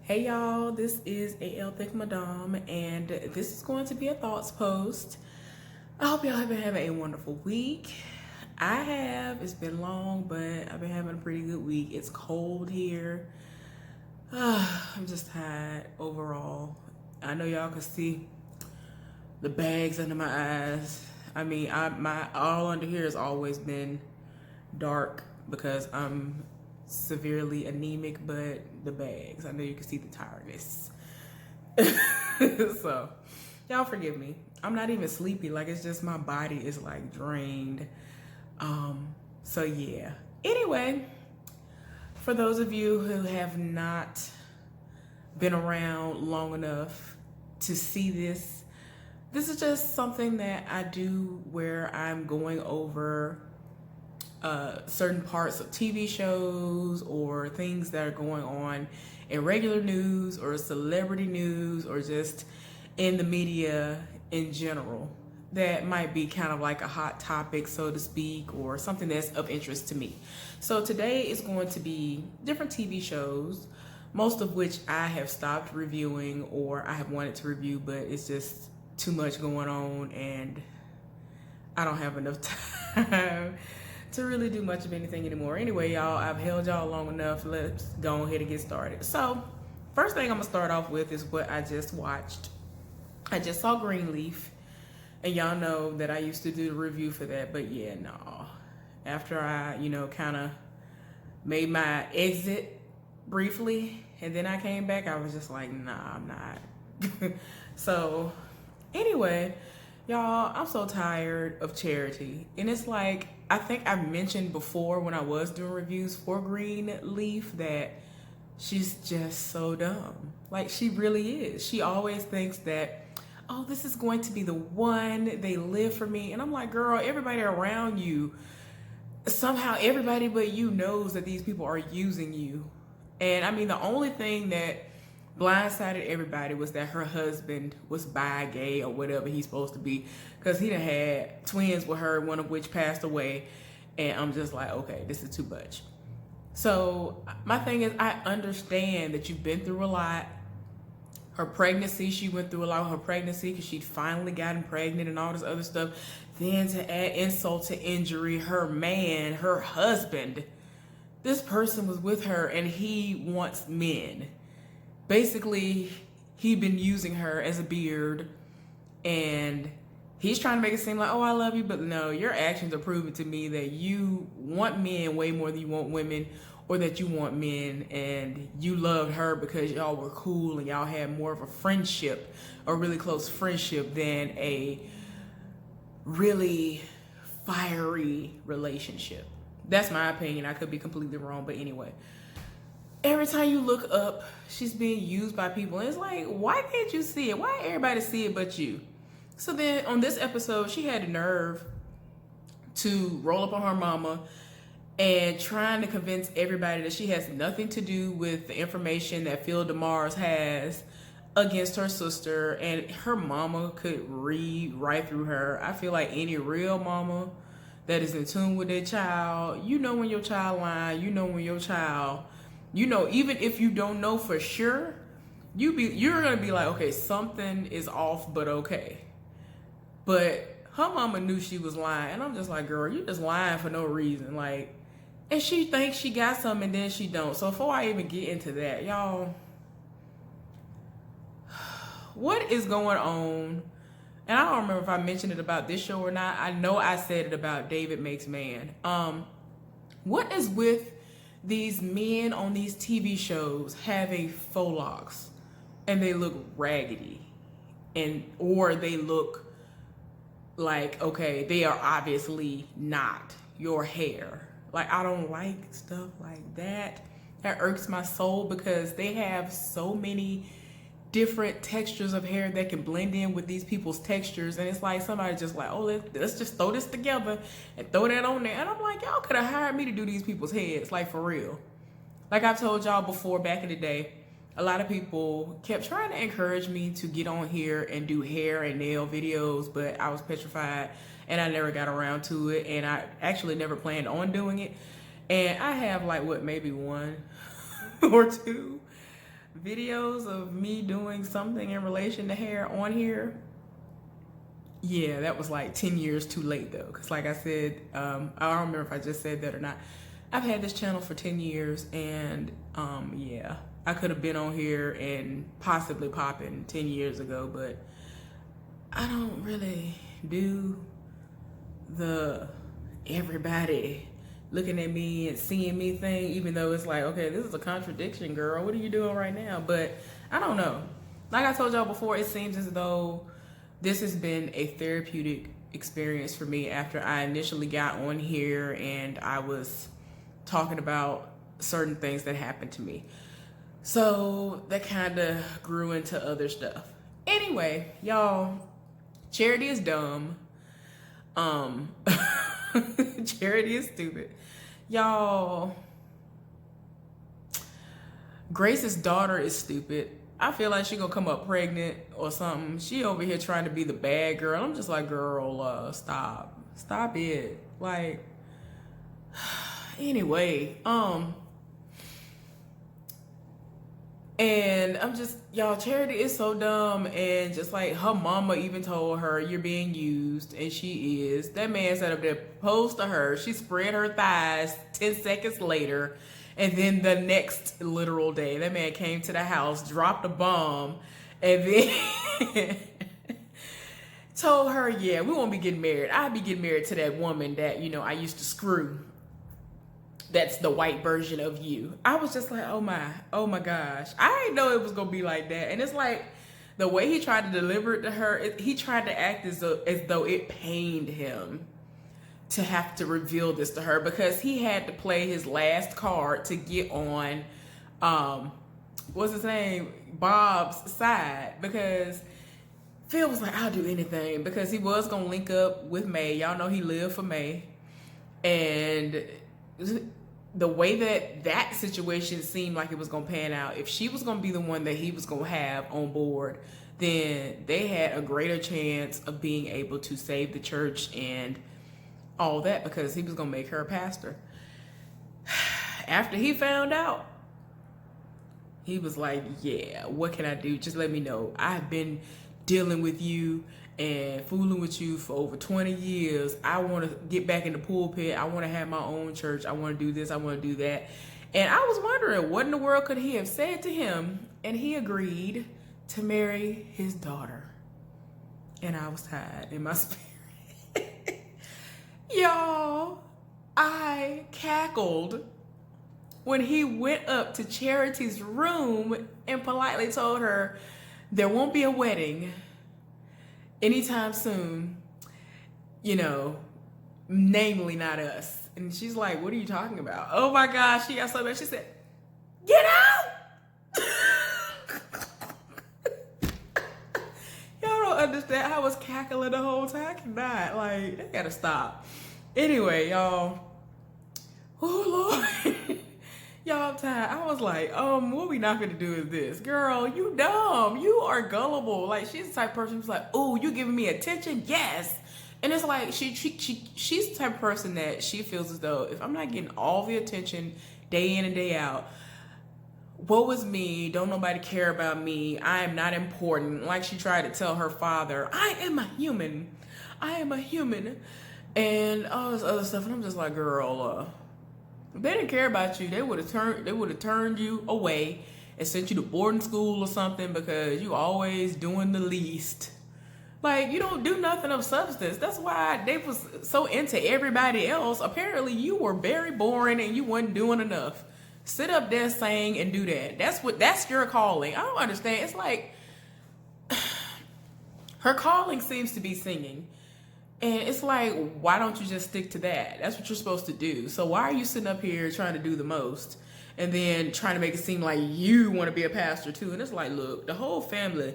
Hey y'all, this is AL Thick Madame, and this is going to be a thoughts post. I hope y'all have been having a wonderful week. I have. It's been long, but I've been having a pretty good week. It's cold here. I'm just tired overall. I know y'all can see the bags under my eyes. I mean, my all under here has always been dark because I'm severely anemic, but the bags, I know you can see the tiredness. So y'all forgive me. I'm not even sleepy, like it's just my body is like drained. So yeah, anyway, for those of you who have not been around long enough to see this is just something that I do where I'm going over certain parts of TV shows or things that are going on in regular news or celebrity news or just in the media in general that might be kind of like a hot topic, so to speak, or something that's of interest to me. So today is going to be different TV shows, most of which I have stopped reviewing or I have wanted to review, but it's just too much going on and I don't have enough time to really do much of anything anymore. Anyway, y'all, I've held y'all long enough. Let's go ahead and get started. So, first thing I'm gonna start off with is what I just watched. I just saw Greenleaf, and y'all know that I used to do the review for that, but yeah, no. After I, kind of made my exit briefly, and then I came back, I was just like, nah, I'm not. So, anyway, y'all, I'm so tired of Charity. And it's like, I think I mentioned before when I was doing reviews for Greenleaf that she's just so dumb. Like, she really is. She always thinks that, oh, this is going to be the one. They live for me. And I'm like, girl, everybody around you, somehow everybody but you knows that these people are using you. And I mean, the only thing that blindsided everybody was that her husband was bi, gay, or whatever he's supposed to be, because he done had twins with her, one of which passed away. And I'm just like, okay, this is too much. So my thing is, I understand that you've been through a lot. Her pregnancy, she went through a lot with her pregnancy because she'd finally gotten pregnant and all this other stuff. Then to add insult to injury, her man, her husband, this person was with her and he wants men. Basically, he'd been using her as a beard and he's trying to make it seem like, oh, I love you, but no, your actions are proving to me that you want men way more than you want women, or that you want men and you loved her because y'all were cool and y'all had more of a friendship, a really close friendship, than a really fiery relationship. That's my opinion. I could be completely wrong, but anyway. Every time you look up, she's being used by people. And it's like, why can't you see it? Why everybody see it but you? So then on this episode, she had the nerve to roll up on her mama and trying to convince everybody that she has nothing to do with the information that Phil DeMars has against her sister. And her mama could read right through her. I feel like any real mama that is in tune with their child, you know when your child lying, you know when your child, even if you don't know for sure, you're gonna be like, okay, something is off, but okay. But her mama knew she was lying, and I'm just like, girl, you just lying for no reason. Like, and she thinks she got something and then she don't. So before I even get into that, y'all, what is going on? And I don't remember if I mentioned it about this show or not. I know I said it about David Makes Man. What is with these men on these TV shows having faux locks and they look raggedy, or they look like, okay, they are obviously not your hair. Like, I don't like stuff like that. That irks my soul because they have so many different textures of hair that can blend in with these people's textures, and it's like somebody just like, oh, let's just throw this together and throw that on there. And I'm like, y'all could have hired me to do these people's heads, like, for real. Like I've told y'all before, back in the day, a lot of people kept trying to encourage me to get on here and do hair and nail videos, but I was petrified and I never got around to it, and I actually never planned on doing it. And I have like, what, maybe one or two videos of me doing something in relation to hair on here, yeah, that was like 10 years too late though. Because like I said, I don't remember if I just said that or not. I've had this channel for 10 years and yeah, I could have been on here and possibly popping 10 years ago, but I don't really do the everybody looking at me and seeing me thing, even though it's like, okay, this is a contradiction, girl. What are you doing right now? But I don't know. Like I told y'all before, it seems as though this has been a therapeutic experience for me after I initially got on here and I was talking about certain things that happened to me. So that kind of grew into other stuff. Anyway, y'all, charity is dumb. Charity is stupid. Y'all, Grace's daughter is stupid. I feel like she gonna come up pregnant or something. She over here trying to be the bad girl. I'm just like, girl, stop it. Like, anyway, and I'm just, y'all, Charity is so dumb. And just like her mama even told her, you're being used, and she is. That man sat up there, posed to her. She spread her thighs 10 seconds later. And then the next literal day, that man came to the house, dropped a bomb, and then told her, yeah, we won't be getting married. I'll be getting married to that woman that, you know, I used to screw. That's the white version of you. I was just like, oh my gosh. I didn't know it was gonna be like that. And it's like, the way he tried to deliver it to her, he tried to act as though it pained him to have to reveal this to her, because he had to play his last card to get on, what's his name, Bob's side, because Phil was like, I'll do anything, because he was gonna link up with May. Y'all know he lived for May, and the way that situation seemed like it was gonna pan out, if she was gonna be the one that he was gonna have on board, then they had a greater chance of being able to save the church and all that, because he was gonna make her a pastor. After he found out, he was like, yeah, what can I do? Just let me know. I've been dealing with you and fooling with you for over 20 years. I want to get back in the pulpit. I want to have my own church. I want to do this. I want to do that. And I was wondering, what in the world could he have said to him? And he agreed to marry his daughter. And I was tired in my spirit. Y'all, I cackled when he went up to Charity's room and politely told her there won't be a wedding anytime soon, you know, namely not us. And she's like, what are you talking about? Oh my gosh, she got so mad. She said, get out! Y'all don't understand. I was cackling the whole time. I cannot. Like, they gotta stop. Anyway, y'all. Oh, Lord. Y'all, I'm tired. I was like, what we not gonna do is this. Girl, you dumb. You are gullible. Like, she's the type of person who's like, oh, you giving me attention? Yes. And it's like, she's the type of person that she feels as though, if I'm not getting all the attention day in and day out, woe is me, don't nobody care about me, I am not important. Like she tried to tell her father, I am a human. And all this other stuff. And I'm just like, girl, if they didn't care about you, they would have turned you away and sent you to boarding school or something, because you always doing the least. Like, you don't do nothing of substance. That's why they was so into everybody else. Apparently you were very boring and you wasn't doing enough. Sit up there, sing, and do that. That's your calling. I don't understand. It's like, her calling seems to be singing. And it's like, why don't you just stick to that? That's what you're supposed to do. So why are you sitting up here trying to do the most and then trying to make it seem like you want to be a pastor too? And it's like, look, the whole family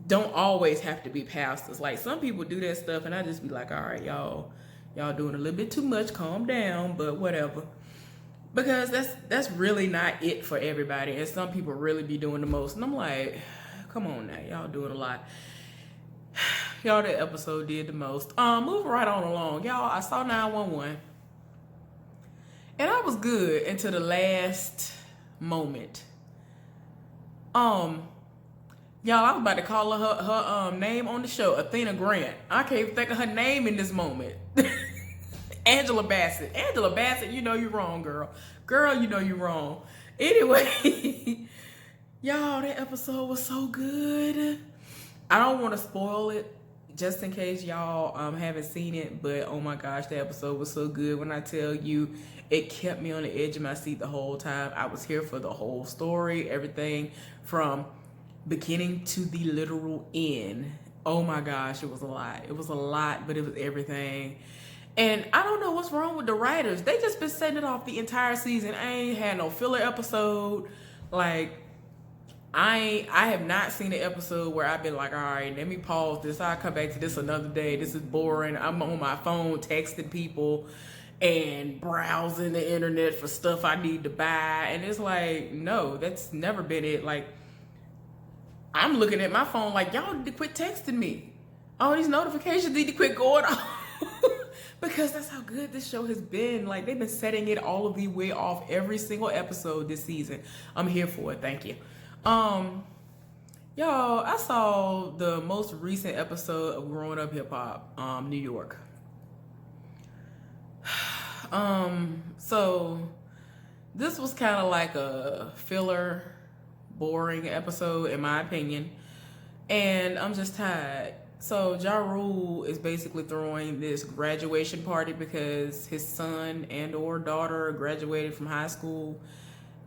don't always have to be pastors. Like, some people do that stuff and I just be like, all right, y'all doing a little bit too much. Calm down, but whatever. Because that's really not it for everybody. And some people really be doing the most. And I'm like, come on now, y'all doing a lot. Y'all, that episode did the most. Moving right on along. Y'all, I saw 911. And I was good until the last moment. Um, y'all, I was about to call her name on the show, Athena Grant. I can't even think of her name in this moment. Angela Bassett. Angela Bassett, you know you're wrong, girl. Girl, you know you're wrong. Anyway, y'all, that episode was so good. I don't want to spoil it just in case y'all haven't seen it, but oh my gosh, the episode was so good. When I tell you, it kept me on the edge of my seat the whole time. I was here for the whole story, everything from beginning to the literal end. Oh my gosh, it was a lot. It was a lot, but it was everything. And I don't know what's wrong with the writers. They just been setting it off the entire season. I ain't had no filler episode. Like, I have not seen an episode where I've been like, all right, let me pause this. I'll come back to this another day. This is boring. I'm on my phone texting people and browsing the internet for stuff I need to buy. And it's like, no, that's never been it. Like, I'm looking at my phone like, y'all need to quit texting me. All these notifications need to quit going off. Because that's how good this show has been. Like, they've been setting it all of the way off every single episode this season. I'm here for it. Thank you. Y'all, I saw the most recent episode of Growing Up Hip Hop, New York. So this was kind of like a filler, boring episode in my opinion. And I'm just tired. So Ja Rule is basically throwing this graduation party because his son and or daughter graduated from high school.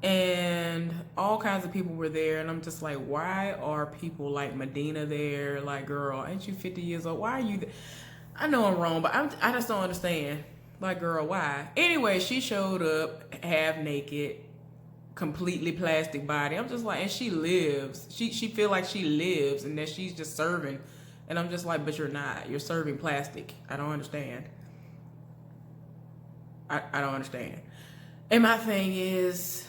And all kinds of people were there. And I'm just like, why are people like Medina there? Like, girl, ain't you 50 years old? Why are you there? I know I'm wrong, but I just don't understand. Like, girl, why? Anyway, she showed up half naked, completely plastic body. I'm just like, and she lives. She feel like she lives and that she's just serving. And I'm just like, but you're not. You're serving plastic. I don't understand. I don't understand. And my thing is,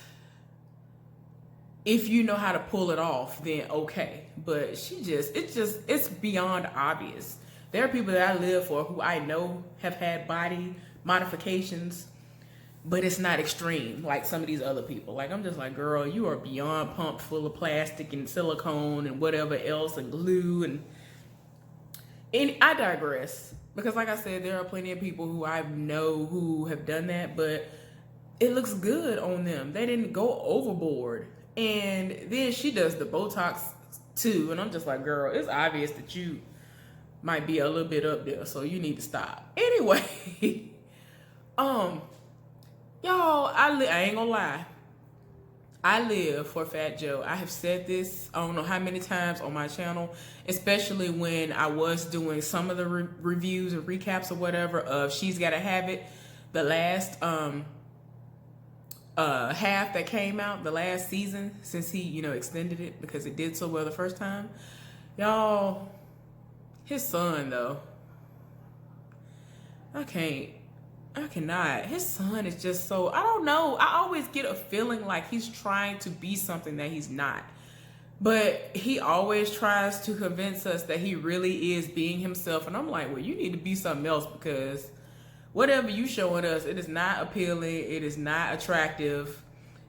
if you know how to pull it off, then okay. But it's beyond obvious. There are people that I live for who I know have had body modifications, but it's not extreme like some of these other people. Like, I'm just like, girl, you are beyond pumped full of plastic and silicone and whatever else and glue and I digress, because like I said, there are plenty of people who I know who have done that, but it looks good on them. They didn't go overboard. And then she does the Botox too, and I'm just like, girl, it's obvious that you might be a little bit up there, so you need to stop. Anyway, y'all, I ain't gonna lie. I live for Fat Joe. I have said this, I don't know how many times on my channel, especially when I was doing some of the reviews and recaps or whatever of She's Gotta Have It. The last half that came out, the last season, since he, extended it because it did so well the first time. Y'all, his son though, I cannot. His son is just so, I don't know. I always get a feeling like he's trying to be something that he's not. But he always tries to convince us that he really is being himself. And I'm like, well, you need to be something else, because whatever you showing us, it is not appealing. It is not attractive.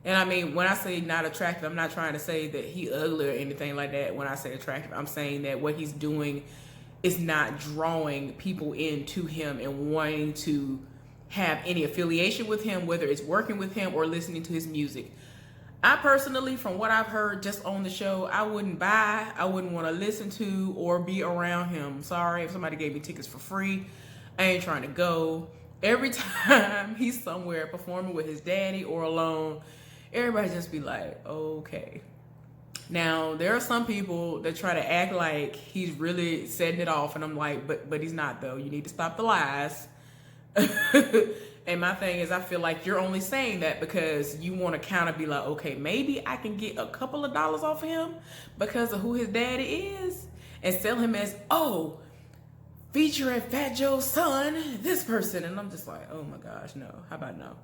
And I mean, when I say not attractive, I'm not trying to say that he ugly or anything like that. When I say attractive, I'm saying that what he's doing is not drawing people into him and wanting to have any affiliation with him, whether it's working with him or listening to his music. I personally, from what I've heard just on the show, I wouldn't want to listen to or be around him. Sorry if somebody gave me tickets for free. I ain't trying to go. Every time he's somewhere performing with his daddy or alone, everybody just be like, okay. Now, there are some people that try to act like he's really setting it off, and I'm like, but he's not though. You need to stop the lies. And my thing is, I feel like you're only saying that because you want to kind of be like, okay, maybe I can get a couple of dollars off of him because of who his daddy is, and sell him as, oh, featuring Fat Joe's son, this person. And I'm just like, oh my gosh, no. How about no?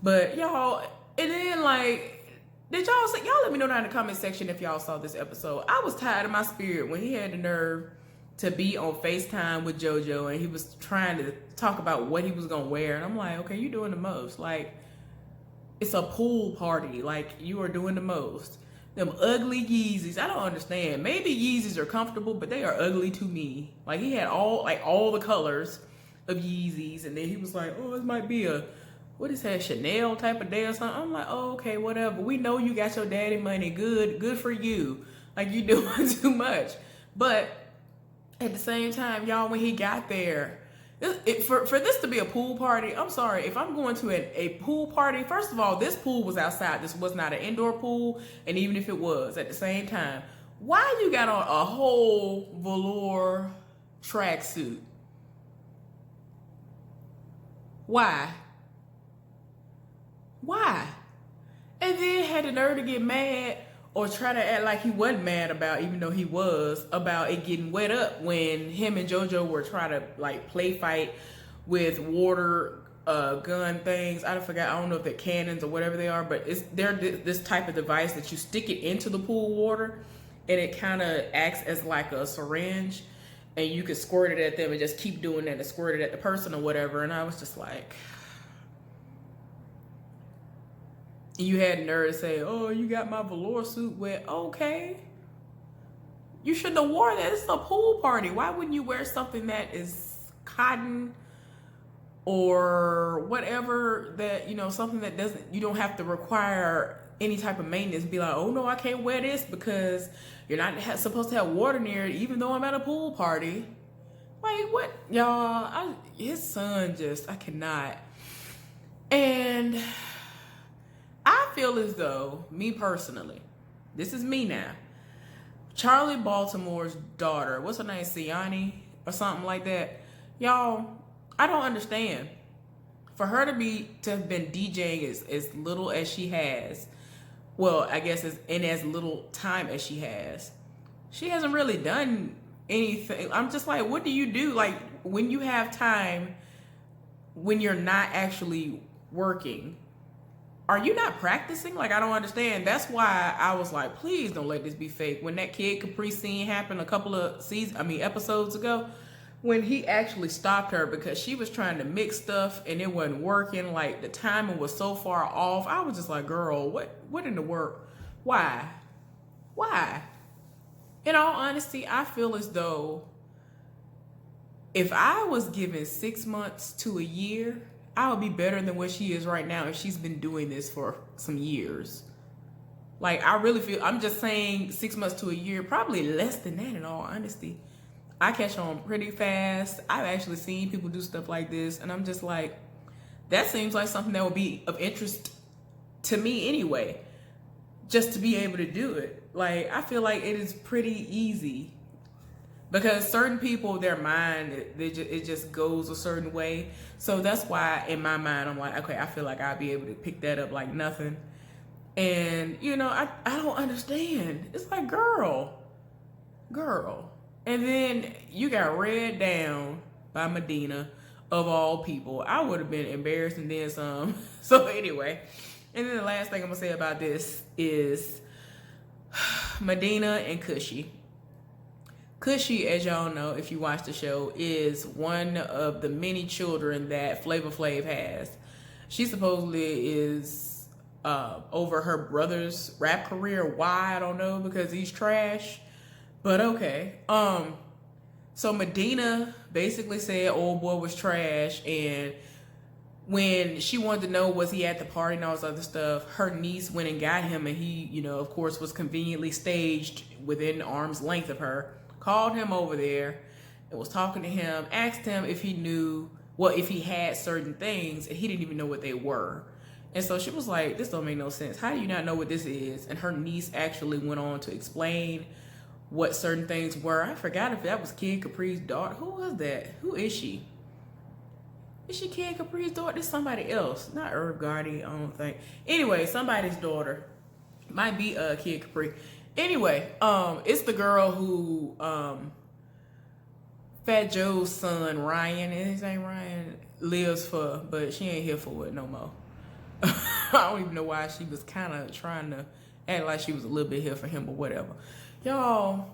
But y'all, and then like, did y'all say, y'all let me know down in the comment section if y'all saw this episode. I was tired of my spirit when he had the nerve to be on FaceTime with JoJo and he was trying to talk about what he was gonna wear. And I'm like, okay, you're doing the most. Like, it's a pool party. Like, you are doing the most. Them ugly Yeezys. I don't understand. Maybe Yeezys are comfortable, but they are ugly to me. Like, he had all the colors of Yeezys, and then he was like, oh, this might be a, what is that, Chanel type of day or something? I'm like, oh, okay, whatever. We know you got your daddy money. Good for you. Like, you doing too much. But at the same time, y'all, when he got there, for this to be a pool party, I'm sorry, if I'm going to a pool party, first of all, this pool was outside. This was not an indoor pool. And even if it was, at the same time, why you got on a whole velour tracksuit? Why? And then had the nerve to get mad or try to act like he wasn't mad about, even though he was, about it getting wet up when him and JoJo were trying to like play fight with water gun things. I forgot, I don't know if they're cannons or whatever they are, but they're this type of device that you stick it into the pool water and it kind of acts as like a syringe, and you can squirt it at them and just keep doing that and squirt it at the person or whatever. And I was just like, you had nerve to say, oh, you got my velour suit wet. Okay. You shouldn't have worn that. It's a pool party. Why wouldn't you wear something that is cotton or whatever, that, you know, something that you don't have to require any type of maintenance. Be like, oh no, I can't wear this because you're not supposed to have water near it, even though I'm at a pool party. Like, what? Y'all, his son I cannot. And I feel as though, me personally, this is me now, Charlie Baltimore's daughter, what's her name, Siani or something like that, y'all, I don't understand. For her to have been DJing as little as she has, well, I guess in as little time as she hasn't really done anything. I'm just like, what do you do? Like, when you have time, when you're not actually working, are you not practicing? Like, I don't understand. That's why I was like, please don't let this be fake. When that Kid Capri scene happened a couple of episodes ago, when he actually stopped her because she was trying to mix stuff and it wasn't working, like the timing was so far off, I was just like, girl, what in the world? Why? In all honesty, I feel as though if I was given 6 months to a year, I would be better than what she is right now if she's been doing this for some years. Like, I really feel, I'm just saying 6 months to a year, probably less than that in all honesty. I catch on pretty fast. I've actually seen people do stuff like this, and I'm just like, that seems like something that would be of interest to me anyway, just to be able to do it. Like, I feel like it is pretty easy. Because certain people, their mind, it just goes a certain way. So that's why in my mind, I'm like, okay, I feel like I'll be able to pick that up like nothing. And, you know, I don't understand. It's like, girl. And then you got read down by Medina, of all people. I would have been embarrassed and then some. So anyway, and then the last thing I'm going to say about this is Medina and Cushy. Cushy, as y'all know, if you watch the show, is one of the many children that Flavor Flav has. She supposedly is over her brother's rap career. Why? I don't know, because he's trash. But okay. So Medina basically said old boy was trash, and when she wanted to know was he at the party and all this other stuff, her niece went and got him, and he, you know, of course, was conveniently staged within arm's length of her. Called him over there and was talking to him, asked him if he knew, well, if he had certain things, and he didn't even know what they were. And so she was like, this don't make no sense. How do you not know what this is? And her niece actually went on to explain what certain things were. I forgot if that was Kid Capri's daughter. Who was that? Who is she? Is she Kid Capri's daughter? It's somebody else. Not Irv Gotti, I don't think. Anyway, somebody's daughter. Might be Kid Capri. Anyway, it's the girl who Fat Joe's son Ryan, and his name Ryan, lives for, but she ain't here for it no more. I don't even know why she was kind of trying to act like she was a little bit here for him, but whatever. Y'all,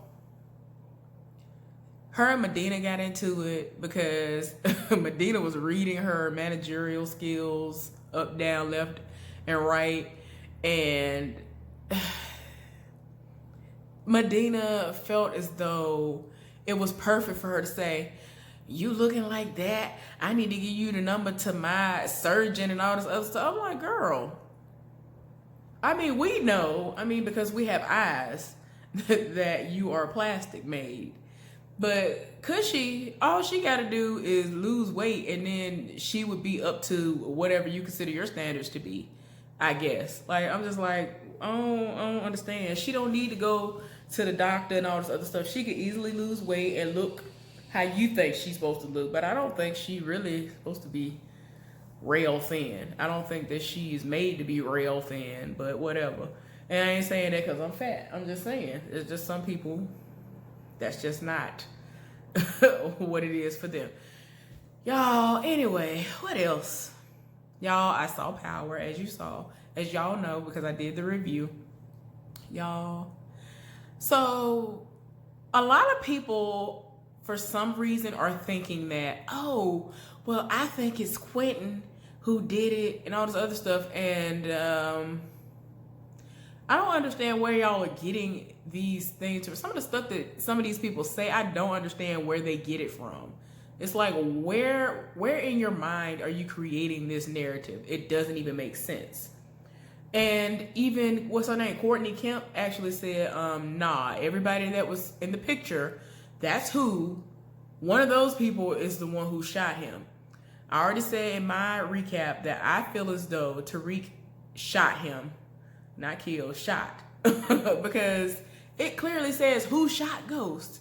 her and Medina got into it because Medina was reading her managerial skills up, down, left, and right, and Medina felt as though it was perfect for her to say, you looking like that, I need to give you the number to my surgeon and all this other stuff. I'm like, girl, I mean, we know, I mean, because we have eyes, that you are plastic made. But Cushy, all she got to do is lose weight, and then she would be up to whatever you consider your standards to be, I guess. Like, I'm just like, I don't understand. She don't need to go to the doctor and all this other stuff. She could easily lose weight and look how you think she's supposed to look. But I don't think she really supposed to be rail thin. I don't think that she's made to be rail thin, but whatever. And I ain't saying that because I'm fat. I'm just saying, it's just some people, that's just not what it is for them. Y'all, anyway, what else? Y'all, I saw Power, as you saw, as y'all know, because I did the review. Y'all. So, a lot of people, for some reason, are thinking that, oh, well, I think it's Quentin who did it and all this other stuff. And I don't understand where y'all are getting these things. Some of the stuff that some of these people say, I don't understand where they get it from. It's like, where in your mind are you creating this narrative? It doesn't even make sense. And even, what's her name? Courtney Kemp actually said, nah, everybody that was in the picture, that's who. One of those people is the one who shot him. I already said in my recap that I feel as though Tariq shot him, not killed, shot. Because it clearly says who shot Ghost.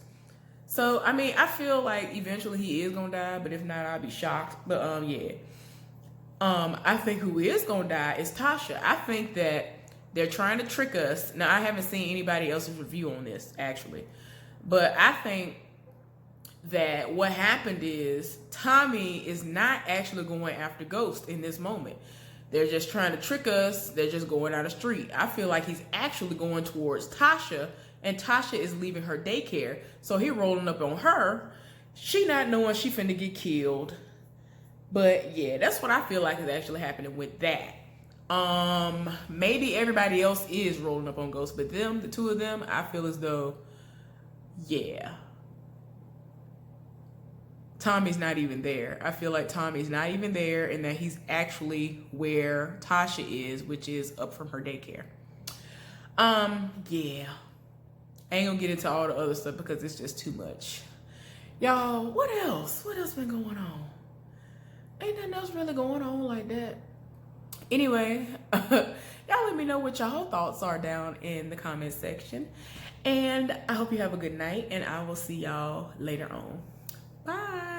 So, I mean, I feel like eventually he is going to die, but if not, I'll be shocked. But, yeah. I think who is going to die is Tasha. I think that they're trying to trick us. Now, I haven't seen anybody else's review on this, actually. But I think that what happened is Tommy is not actually going after Ghost in this moment. They're just trying to trick us. They're just going down the street. I feel like he's actually going towards Tasha, and Tasha is leaving her daycare. So he rolling up on her. She not knowing she finna get killed. But yeah, that's what I feel like is actually happening with that. Maybe everybody else is rolling up on Ghost, but them, the two of them, I feel as though, yeah, Tommy's not even there. I feel like Tommy's not even there, and that he's actually where Tasha is, which is up from her daycare. Yeah. I ain't gonna get into all the other stuff because it's just too much. Y'all, what else? What else been going on? Ain't nothing else really going on like that. Anyway, y'all let me know what y'all thoughts are down in the comment section. And I hope you have a good night, and I will see y'all later on. Bye.